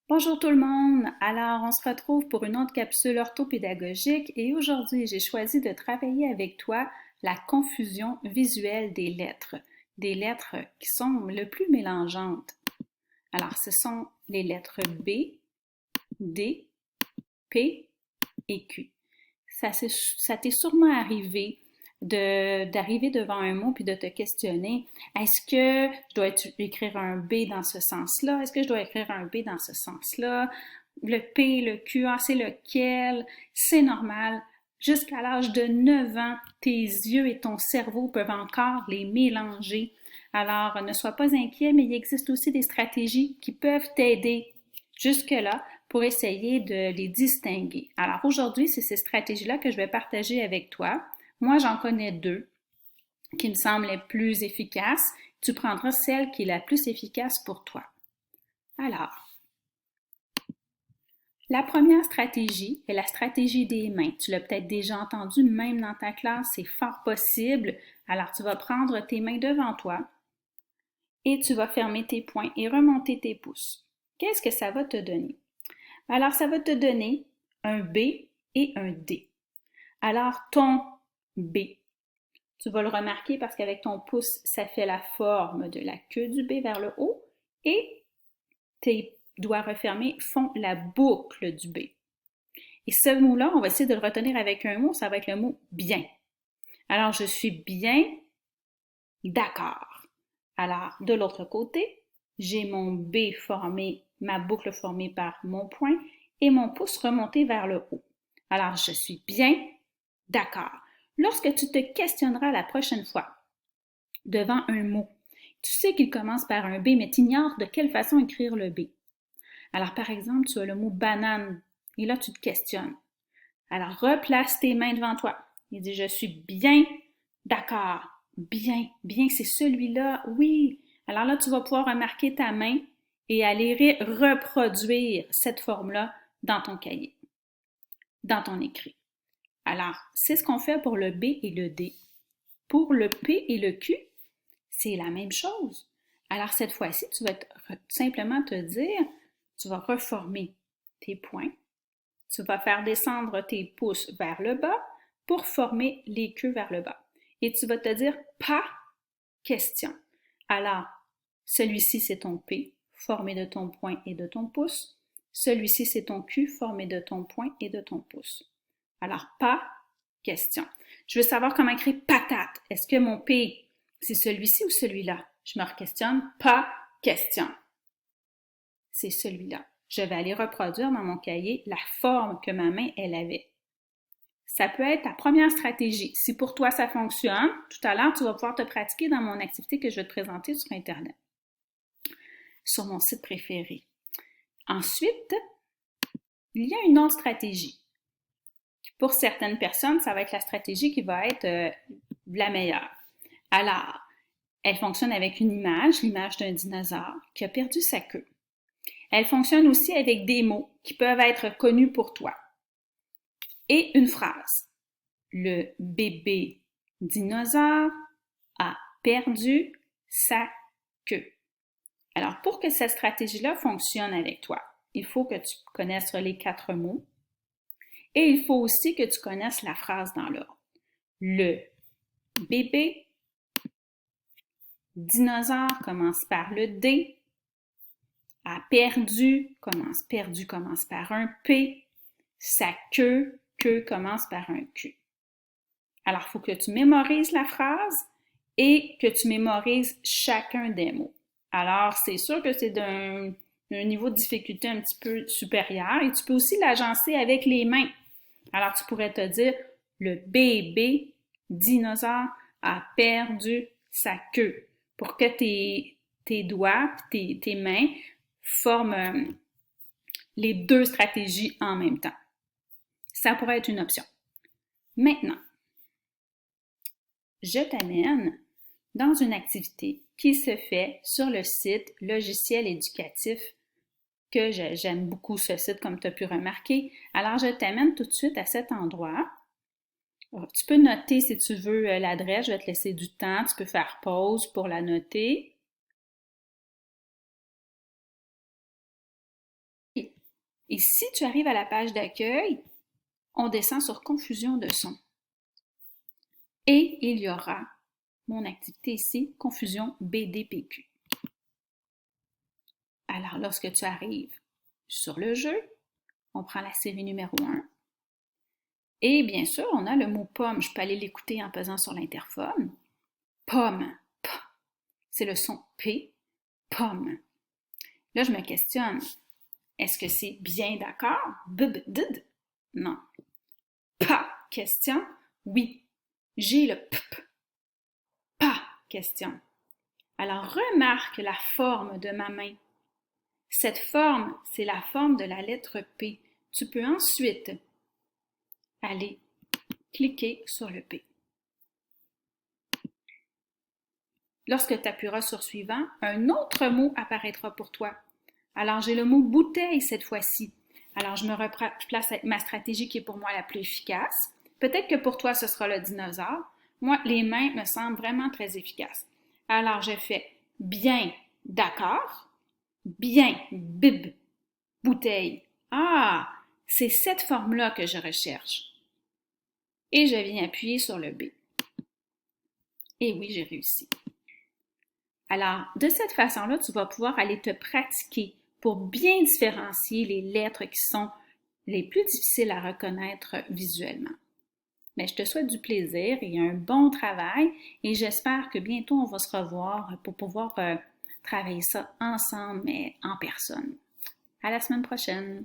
Bonjour tout le monde! Alors, on se retrouve pour une autre capsule orthopédagogique et aujourd'hui, j'ai choisi de travailler avec toi la confusion visuelle des lettres qui sont le plus mélangeantes. Alors, ce sont les lettres B, D, P et Q. Ça t'est sûrement arrivé d'arriver devant un mot puis de te questionner, est-ce que je dois écrire un B dans ce sens-là? Est-ce que je dois écrire un B dans ce sens-là? Le P, le Q, c'est lequel? C'est normal. Jusqu'à l'âge de 9 ans, tes yeux et ton cerveau peuvent encore les mélanger. Alors, ne sois pas inquiet, mais il existe aussi des stratégies qui peuvent t'aider jusque-là pour essayer de les distinguer. Alors aujourd'hui, c'est ces stratégies-là que je vais partager avec toi. Moi, j'en connais deux qui me semblent les plus efficaces. Tu prendras celle qui est la plus efficace pour toi. Alors, la première stratégie est la stratégie des mains. Tu l'as peut-être déjà entendu, même dans ta classe, c'est fort possible. Alors, tu vas prendre tes mains devant toi et tu vas fermer tes poings et remonter tes pouces. Qu'est-ce que ça va te donner? Alors, ça va te donner un B et un D. Alors, ton B, tu vas le remarquer parce qu'avec ton pouce, ça fait la forme de la queue du B vers le haut et tes doigts refermés font la boucle du B. Et ce mot-là, on va essayer de le retenir avec un mot, ça va être le mot bien. Alors, je suis bien d'accord. Alors, de l'autre côté, j'ai mon B formé, ma boucle formée par mon poing et mon pouce remonté vers le haut. Alors, je suis bien d'accord. Lorsque tu te questionneras la prochaine fois devant un mot, tu sais qu'il commence par un B, mais tu ignores de quelle façon écrire le B. Alors, par exemple, tu as le mot banane et là, tu te questionnes. Alors, replace tes mains devant toi. Il dit, je suis bien d'accord. Bien, bien, c'est celui-là, oui. Alors là, tu vas pouvoir remarquer ta main et aller reproduire cette forme-là dans ton cahier, dans ton écrit. Alors, c'est ce qu'on fait pour le B et le D. Pour le P et le Q, c'est la même chose. Alors, cette fois-ci, tu vas simplement te dire, tu vas reformer tes poings, tu vas faire descendre tes pouces vers le bas pour former les queues vers le bas. Et tu vas te dire pas question. Alors, celui-ci, c'est ton P, formé de ton poing et de ton pouce. Celui-ci, c'est ton Q, formé de ton poing et de ton pouce. Alors, pas question. Je veux savoir comment écrire patate. Est-ce que mon P, c'est celui-ci ou celui-là? Je me re-questionne. Pas question. C'est celui-là. Je vais aller reproduire dans mon cahier la forme que ma main, elle avait. Ça peut être ta première stratégie. Si pour toi ça fonctionne, tout à l'heure, tu vas pouvoir te pratiquer dans mon activité que je vais te présenter sur Internet, sur mon site préféré. Ensuite, il y a une autre stratégie. Pour certaines personnes, ça va être la stratégie qui va être la meilleure. Alors, elle fonctionne avec une image, l'image d'un dinosaure qui a perdu sa queue. Elle fonctionne aussi avec des mots qui peuvent être connus pour toi. Et une phrase. Le bébé dinosaure a perdu sa queue. Alors, pour que cette stratégie-là fonctionne avec toi, il faut que tu connaisses les 4 mots et il faut aussi que tu connaisses la phrase dans l'ordre. Le bébé dinosaure commence par le D, a perdu commence par un P, sa queue commence par un Q. Alors, il faut que tu mémorises la phrase et que tu mémorises chacun des mots. Alors, c'est sûr que c'est d'un niveau de difficulté un petit peu supérieur et tu peux aussi l'agencer avec les mains. Alors, tu pourrais te dire, le bébé dinosaure a perdu sa queue pour que tes doigts, tes mains forment les deux stratégies en même temps. Ça pourrait être une option. Maintenant, je t'amène dans une activité qui se fait sur le site Logiciel éducatif, que j'aime beaucoup ce site comme tu as pu remarquer. Alors, je t'amène tout de suite à cet endroit. Tu peux noter si tu veux l'adresse, je vais te laisser du temps, tu peux faire pause pour la noter. Et si tu arrives à la page d'accueil, on descend sur confusion de son. Et il y aura mon activité ici, confusion BDPQ. Alors, lorsque tu arrives sur le jeu, on prend la série numéro 1. Et bien sûr, on a le mot pomme. Je peux aller l'écouter en pesant sur l'interphone. Pomme. P. C'est le son P. Pomme. Là, je me questionne. Est-ce que c'est bien d'accord? Bub-dud? Non. Pa. Question? Oui. J'ai le p. Pa. Question. Alors, remarque la forme de ma main. Cette forme, c'est la forme de la lettre P. Tu peux ensuite aller cliquer sur le P. Lorsque tu appuieras sur suivant, un autre mot apparaîtra pour toi. Alors, j'ai le mot bouteille cette fois-ci. Alors, je me replace avec ma stratégie qui est pour moi la plus efficace. Peut-être que pour toi, ce sera le dinosaure. Moi, les mains me semblent vraiment très efficaces. Alors, je fais bien, d'accord, bien, bib, bouteille. Ah, c'est cette forme-là que je recherche. Et je viens appuyer sur le B. Et oui, j'ai réussi. Alors, de cette façon-là, tu vas pouvoir aller te pratiquer pour bien différencier les lettres qui sont les plus difficiles à reconnaître visuellement. Mais je te souhaite du plaisir et un bon travail et j'espère que bientôt on va se revoir pour pouvoir travailler ça ensemble, mais en personne. À la semaine prochaine!